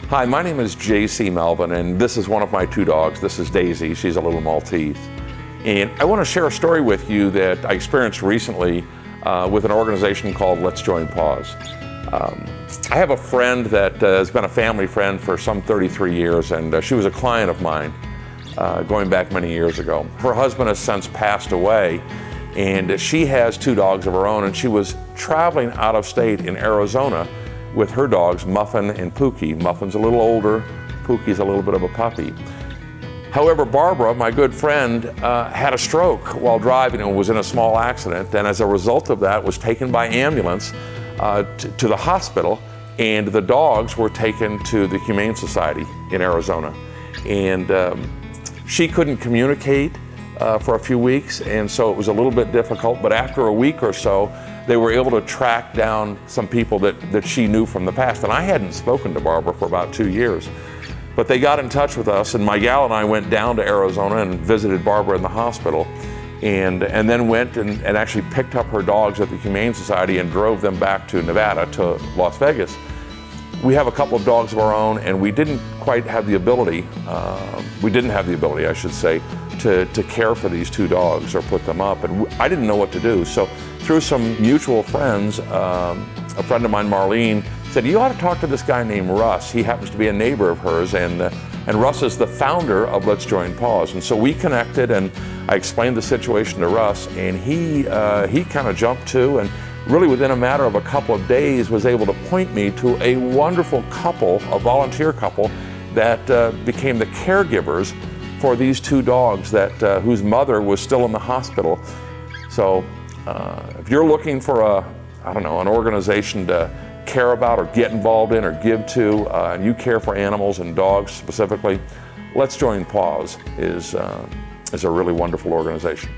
Hi, my name is J.C. Melvin, and this is one of my two dogs. This is Daisy. She's a little Maltese. And I want to share a story with you that I experienced recently with an organization called Let's Join Paws. I have a friend that has been a family friend for some 33 years, and she was a client of mine going back many years ago. Her husband has since passed away, and she has two dogs of her own, and she was traveling out of state in Arizona with her dogs, Muffin and Pookie. Muffin's a little older, Pookie's a little bit of a puppy. However, Barbara, my good friend, had a stroke while driving and was in a small accident, and as a result of that was taken by ambulance to the hospital, and the dogs were taken to the Humane Society in Arizona. And she couldn't communicate for a few weeks, and so it was a little bit difficult, but after a week or so, they were able to track down some people that she knew from the past. And I hadn't spoken to Barbara for about 2 years. But they got in touch with us, and my gal and I went down to Arizona and visited Barbara in the hospital, and then went and actually picked up her dogs at the Humane Society and drove them back to Nevada, to Las Vegas. We have a couple of dogs of our own, and we didn't quite have the ability, I should say, to care for these two dogs or put them up, and I didn't know what to do. So through some mutual friends, a friend of mine, Marlene, said, you ought to talk to this guy named Russ. He happens to be a neighbor of hers, and Russ is the founder of Let's Join Paws. And so we connected, and I explained the situation to Russ, and he kind of jumped to, and really within a matter of a couple of days was able to point me to a wonderful couple, a volunteer couple, that became the caregivers for these two dogs whose mother was still in the hospital. So if you're looking for an organization to care about or get involved in or give to, and you care for animals and dogs specifically, Let's Join Paws is a really wonderful organization.